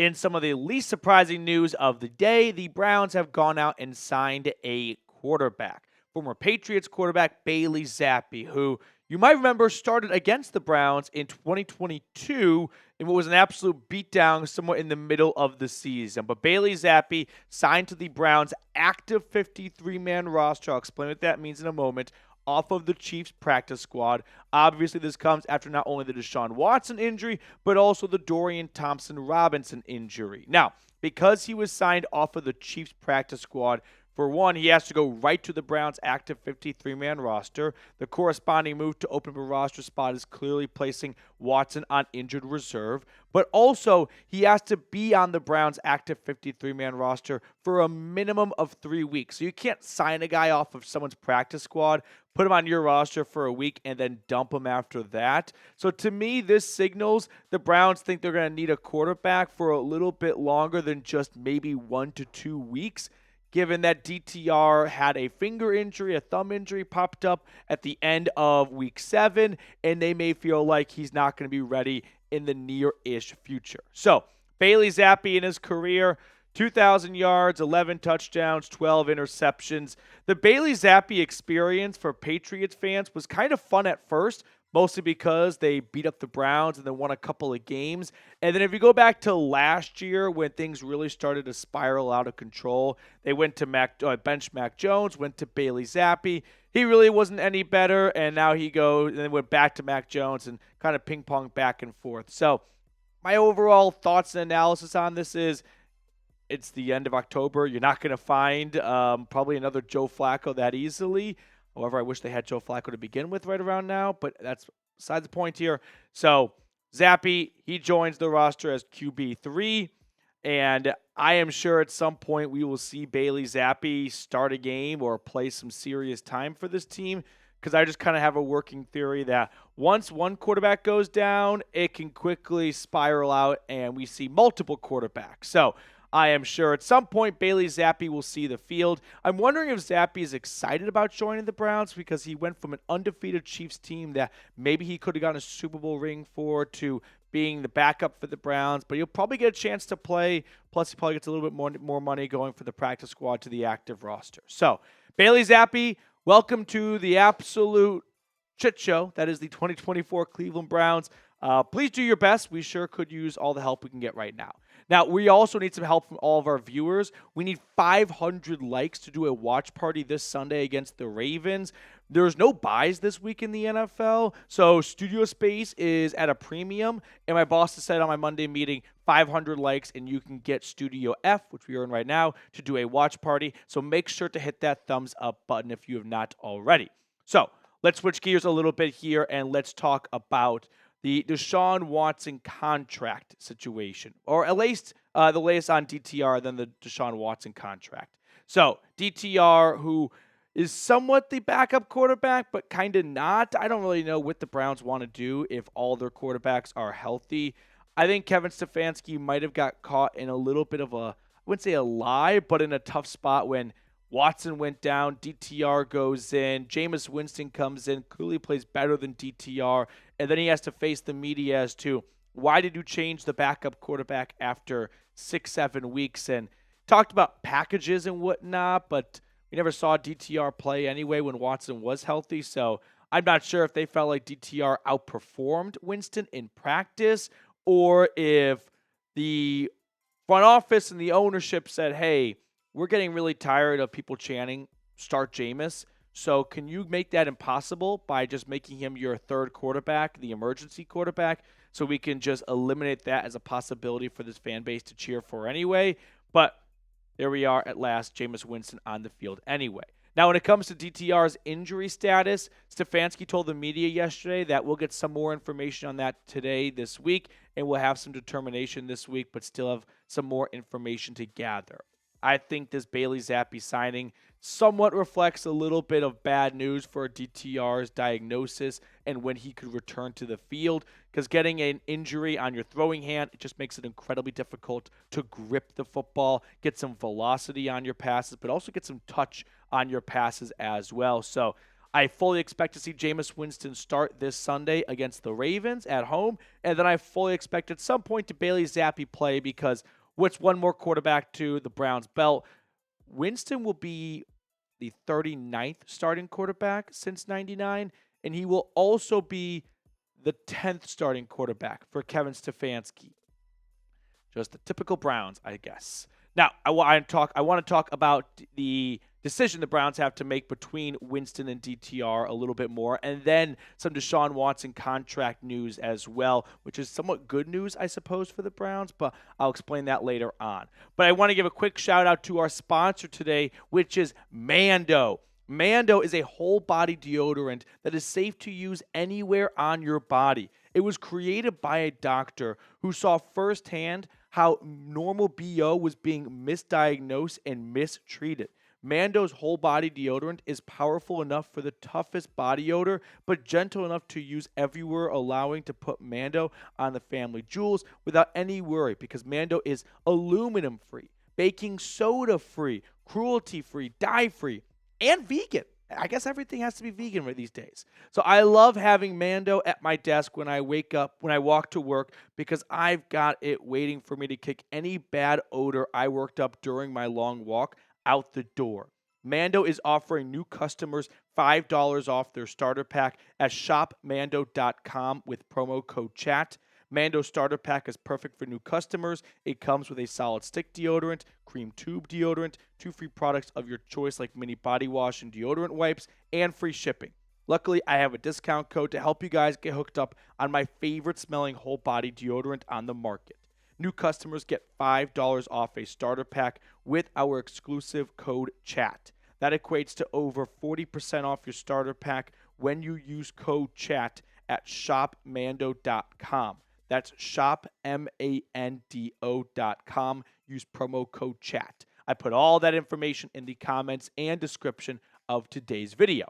In some of the least surprising news of the day, the Browns have gone out and signed a quarterback. Former Patriots quarterback Bailey Zappe, who you might remember started against the Browns in 2022 in what was an absolute beatdown somewhere in the middle of the season. But Bailey Zappe signed to the Browns' active 53-man roster. I'll explain what that means in a moment. Off of the Chiefs practice squad. Obviously, this comes after not only the Deshaun Watson injury, but also the Dorian Thompson-Robinson injury. Now, because he was signed off of the Chiefs practice squad, for one, he has to go right to the Browns' active 53-man roster. The corresponding move to open up a roster spot is clearly placing Watson on injured reserve. But also, he has to be on the Browns' active 53-man roster for a minimum of 3 weeks. So you can't sign a guy off of someone's practice squad, put him on your roster for a week, and then dump him after that. So to me, this signals the Browns think they're going to need a quarterback for a little bit longer than just maybe 1 to 2 weeks. Given that DTR had a finger injury, a thumb injury popped up at the end of week 7, and they may feel like he's not going to be ready in the near-ish future. So, Bailey Zappe in his career, 2,000 yards, 11 touchdowns, 12 interceptions. The Bailey Zappe experience for Patriots fans was kind of fun at first, mostly because they beat up the Browns and then won a couple of games. And then if you go back to last year when things really started to spiral out of control, they went to bench Mac Jones, went to Bailey Zappe. He really wasn't any better, and now he goes and then went back to Mac Jones and kind of ping-pong back and forth. So my overall thoughts and analysis on this is it's the end of October. You're not going to find probably another Joe Flacco that easily. However, I wish they had Joe Flacco to begin with right around now, but that's beside the point here. So Zappe, he joins the roster as QB3, and I am sure at some point we will see Bailey Zappe start a game or play some serious time for this team, because I just kind of have a working theory that once one quarterback goes down, it can quickly spiral out, and we see multiple quarterbacks. So I am sure at some point Bailey Zappe will see the field. I'm wondering if Zappe is excited about joining the Browns because he went from an undefeated Chiefs team that maybe he could have gotten a Super Bowl ring for to being the backup for the Browns. But he'll probably get a chance to play. Plus, he probably gets a little bit more money going for the practice squad to the active roster. So, Bailey Zappe, welcome to the absolute shit show that is the 2024 Cleveland Browns. Please do your best. We sure could use all the help we can get right now. Now, we also need some help from all of our viewers. We need 500 likes to do a watch party this Sunday against the Ravens. There's no buys this week in the NFL, so studio space is at a premium. And my boss has said on my Monday meeting, 500 likes, and you can get Studio F, which we are in right now, to do a watch party. So make sure to hit that thumbs up button if you have not already. So let's switch gears a little bit here, and let's talk about the Deshaun Watson contract situation, or at least the latest on DTR than the Deshaun Watson contract. So DTR, who is somewhat the backup quarterback, but kind of not. I don't really know what the Browns want to do if all their quarterbacks are healthy. I think Kevin Stefanski might have got caught in a little bit of I wouldn't say a lie, but in a tough spot when Watson went down, DTR goes in, Jameis Winston comes in, clearly plays better than DTR, and then he has to face the media as to why did you change the backup quarterback after 6-7 weeks, and talked about packages and whatnot, but we never saw DTR play anyway when Watson was healthy, so I'm not sure if they felt like DTR outperformed Winston in practice or if the front office and the ownership said, hey, we're getting really tired of people chanting, start Jameis. So can you make that impossible by just making him your third quarterback, the emergency quarterback, so we can just eliminate that as a possibility for this fan base to cheer for anyway? But there we are at last, Jameis Winston on the field anyway. Now, when it comes to DTR's injury status, Stefanski told the media yesterday that we'll get some more information on that today, this week, and we'll have some determination this week, but still have some more information to gather. I think this Bailey Zappe signing somewhat reflects a little bit of bad news for DTR's diagnosis and when he could return to the field, because getting an injury on your throwing hand, it just makes it incredibly difficult to grip the football, get some velocity on your passes, but also get some touch on your passes as well. So I fully expect to see Jameis Winston start this Sunday against the Ravens at home, and then I fully expect at some point to Bailey Zappe play because what's one more quarterback to the Browns' belt? Winston will be the 39th starting quarterback since 99, and he will also be the 10th starting quarterback for Kevin Stefanski. Just the typical Browns, I guess. Now, I want to talk about the decision the Browns have to make between Winston and DTR a little bit more, and then some Deshaun Watson contract news as well, which is somewhat good news, I suppose, for the Browns, but I'll explain that later on. But I want to give a quick shout out to our sponsor today, which is Mando. Mando is a whole body deodorant that is safe to use anywhere on your body. It was created by a doctor who saw firsthand how normal BO was being misdiagnosed and mistreated. Mando's whole body deodorant is powerful enough for the toughest body odor, but gentle enough to use everywhere, allowing to put Mando on the family jewels without any worry, because Mando is aluminum free, baking soda free, cruelty free, dye free, and vegan. I guess everything has to be vegan these days. So I love having Mando at my desk when I wake up, when I walk to work, because I've got it waiting for me to kick any bad odor I worked up during my long walk out the door. Mando is offering new customers $5 off their starter pack at shopmando.com with promo code CHAT. Mando starter pack is perfect for new customers. It comes with a solid stick deodorant, cream tube deodorant, 2 free products of your choice like mini body wash and deodorant wipes, and free shipping. Luckily, I have a discount code to help you guys get hooked up on my favorite smelling whole body deodorant on the market. New customers get $5 off a starter pack with our exclusive code CHAT. That equates to over 40% off your starter pack when you use code CHAT at shopmando.com. That's shopmando.com. Use promo code CHAT. I put all that information in the comments and description of today's video.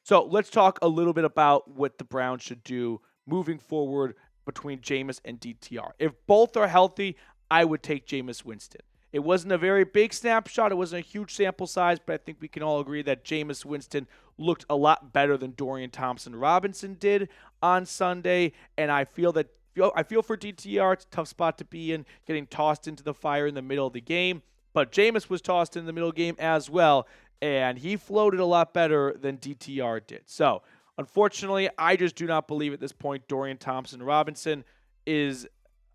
So let's talk a little bit about what the Browns should do moving forward between Jameis and DTR. If both are healthy, I would take Jameis Winston. It wasn't a very big snapshot. It wasn't a huge sample size, but I think we can all agree that Jameis Winston looked a lot better than Dorian Thompson-Robinson did on Sunday, and I feel for DTR. It's a tough spot to be in, getting tossed into the fire in the middle of the game. But Jameis was tossed in the middle of the game as well, and he floated a lot better than DTR did. So, unfortunately, I just do not believe at this point Dorian Thompson-Robinson is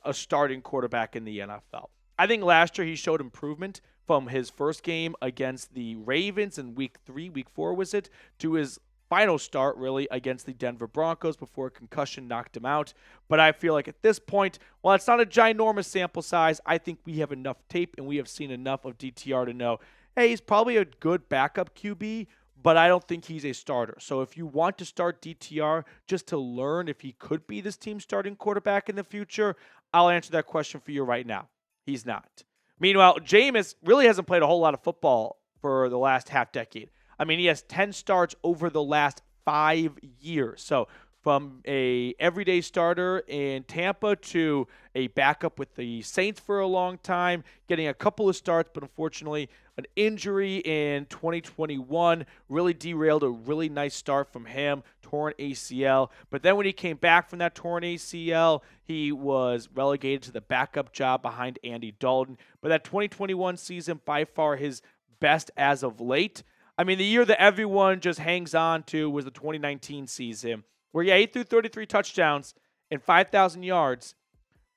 a starting quarterback in the NFL. I think last year he showed improvement from his first game against the Ravens in week 4 was it, to his final start, really, against the Denver Broncos before a concussion knocked him out. But I feel like at this point, while it's not a ginormous sample size, I think we have enough tape and we have seen enough of DTR to know, hey, he's probably a good backup QB, but I don't think he's a starter. So if you want to start DTR just to learn if he could be this team's starting quarterback in the future, I'll answer that question for you right now. He's not. Meanwhile, Jameis really hasn't played a whole lot of football for the last half decade. I mean, he has 10 starts over the last 5 years. So from a everyday starter in Tampa to a backup with the Saints for a long time, getting a couple of starts, but unfortunately an injury in 2021 really derailed a really nice start from him, torn ACL. But then when he came back from that torn ACL, he was relegated to the backup job behind Andy Dalton. But that 2021 season, by far his best as of late. I mean, the year that everyone just hangs on to was the 2019 season, where, yeah, he threw 33 touchdowns and 5,000 yards,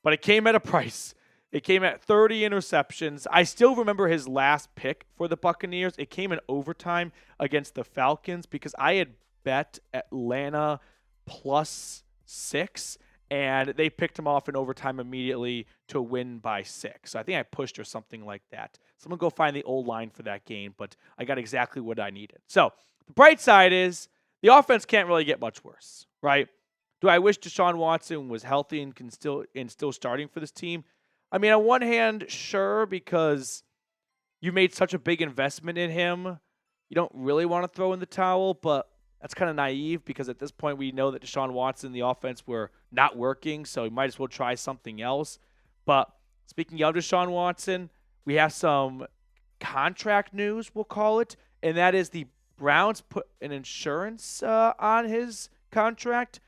but it came at a price. It came at 30 interceptions. I still remember his last pick for the Buccaneers. It came in overtime against the Falcons because I had bet Atlanta +6, and they picked him off in overtime immediately to win by 6. So I think I pushed or something like that. Someone go find the old line for that game, but I got exactly what I needed. So the bright side is the offense can't really get much worse, right? Do I wish Deshaun Watson was healthy and still starting for this team? I mean, on one hand, sure, because you made such a big investment in him. You don't really want to throw in the towel, but that's kind of naive because at this point we know that Deshaun Watson and the offense were not working, so you might as well try something else. But speaking of Deshaun Watson, we have some contract news, we'll call it, and that is the Browns put an insurance on his contract.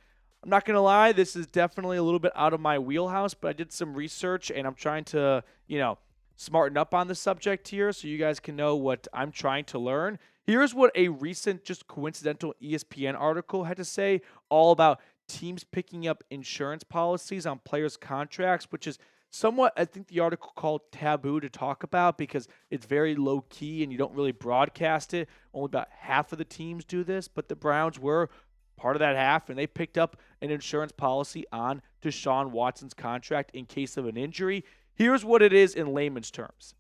I'm not going to lie, this is definitely a little bit out of my wheelhouse, but I did some research and I'm trying to, smarten up on the subject here so you guys can know what I'm trying to learn. Here's what a recent, just coincidental ESPN article had to say all about teams picking up insurance policies on players' contracts, which is somewhat, I think the article called taboo to talk about because it's very low key and you don't really broadcast it. Only about half of the teams do this, but the Browns were part of that half, and they picked up an insurance policy on Deshaun Watson's contract in case of an injury. Here's what it is in layman's terms.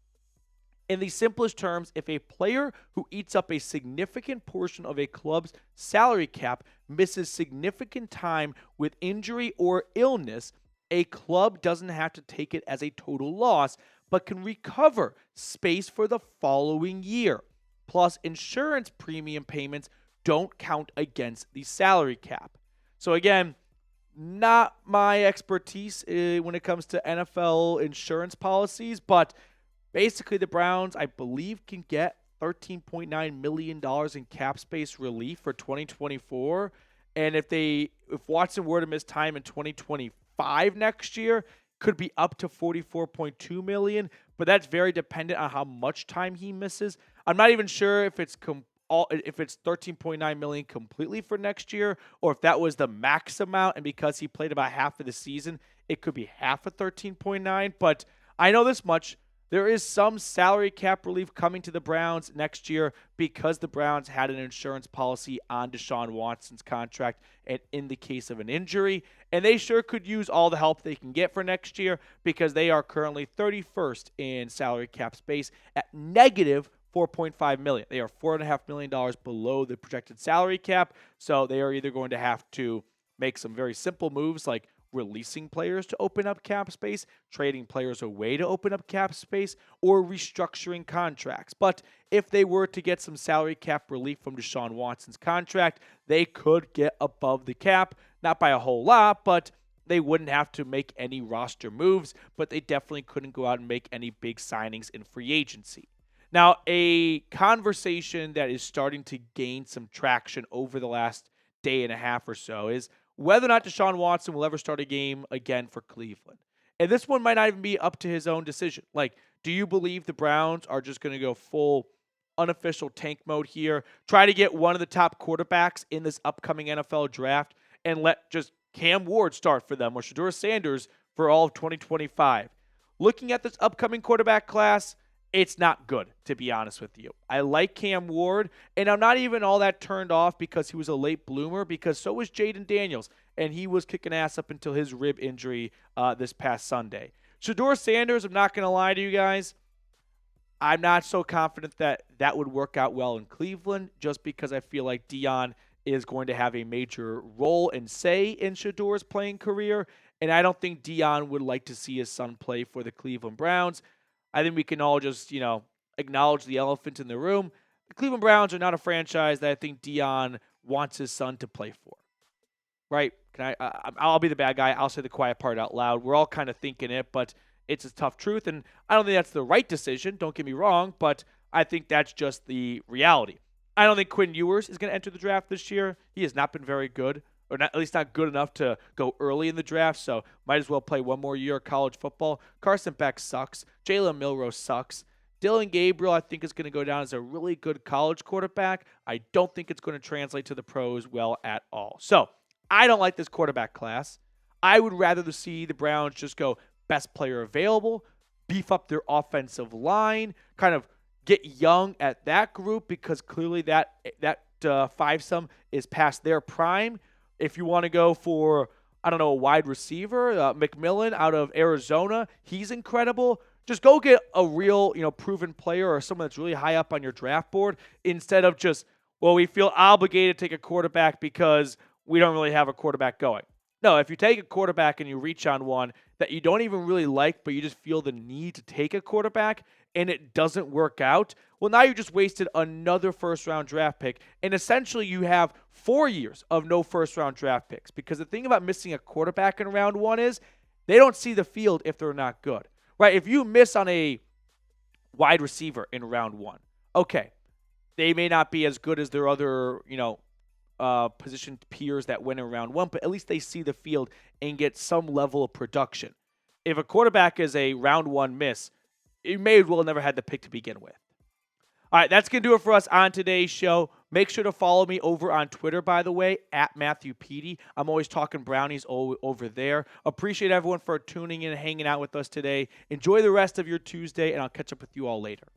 In the simplest terms, if a player who eats up a significant portion of a club's salary cap misses significant time with injury or illness, a club doesn't have to take it as a total loss, but can recover space for the following year. Plus, insurance premium payments don't count against the salary cap. So again, not my expertise when it comes to NFL insurance policies, but basically the Browns, I believe, can get $13.9 million in cap space relief for 2024. And if Watson were to miss time in 2025 next year, could be up to $44.2 million, but that's very dependent on how much time he misses. I'm not even sure if it's $13.9 million completely for next year, or if that was the max amount, and because he played about half of the season, it could be half of 13.9. But I know this much: there is some salary cap relief coming to the Browns next year because the Browns had an insurance policy on Deshaun Watson's contract and in the case of an injury. And they sure could use all the help they can get for next year because they are currently 31st in salary cap space at negative $4.5 million. They are $4.5 million below the projected salary cap. So they are either going to have to make some very simple moves like releasing players to open up cap space, trading players away to open up cap space, or restructuring contracts. But if they were to get some salary cap relief from Deshaun Watson's contract, they could get above the cap, not by a whole lot, but they wouldn't have to make any roster moves, but they definitely couldn't go out and make any big signings in free agency. Now, a conversation that is starting to gain some traction over the last day and a half or so is whether or not Deshaun Watson will ever start a game again for Cleveland. And this one might not even be up to his own decision. Like, do you believe the Browns are just going to go full unofficial tank mode here, try to get one of the top quarterbacks in this upcoming NFL draft, and let just Cam Ward start for them or Shedeur Sanders for all of 2025? Looking at this upcoming quarterback class, it's not good, to be honest with you. I like Cam Ward, and I'm not even all that turned off because he was a late bloomer, because so was Jaden Daniels, and he was kicking ass up until his rib injury this past Sunday. Shedeur Sanders, I'm not going to lie to you guys, I'm not so confident that that would work out well in Cleveland, just because I feel like Deion is going to have a major role and say in Shedeur's playing career, and I don't think Deion would like to see his son play for the Cleveland Browns. I think we can all just, acknowledge the elephant in the room. The Cleveland Browns are not a franchise that I think Deion wants his son to play for. Right? I'll be the bad guy. I'll say the quiet part out loud. We're all kind of thinking it, but it's a tough truth. And I don't think that's the right decision. Don't get me wrong, but I think that's just the reality. I don't think Quinn Ewers is going to enter the draft this year. He has not been very good, or not, at least not good enough to go early in the draft, so might as well play one more year of college football. Carson Beck sucks. Jalen Milroe sucks. Dylan Gabriel, I think, is going to go down as a really good college quarterback. I don't think it's going to translate to the pros well at all. So I don't like this quarterback class. I would rather see the Browns just go best player available, beef up their offensive line, kind of get young at that group, because clearly that fivesome is past their prime. If you want to go for, a wide receiver, McMillan out of Arizona, he's incredible. Just go get a real, proven player or someone that's really high up on your draft board, instead of just, we feel obligated to take a quarterback because we don't really have a quarterback going. No, if you take a quarterback and you reach on one that you don't even really like, but you just feel the need to take a quarterback and it doesn't work out, well, now you just wasted another first-round draft pick, and essentially you have 4 years of no first-round draft picks, because the thing about missing a quarterback in round one is they don't see the field if they're not good, right? If you miss on a wide receiver in round one, okay, they may not be as good as their other, position peers that win in round one, but at least they see the field and get some level of production. If a quarterback is a round one miss, you may as well never had the pick to begin with. All right, that's going to do it for us on today's show. Make sure to follow me over on Twitter, by the way, at Matthew Petey. I'm always talking brownies over there. Appreciate everyone for tuning in and hanging out with us today. Enjoy the rest of your Tuesday, and I'll catch up with you all later.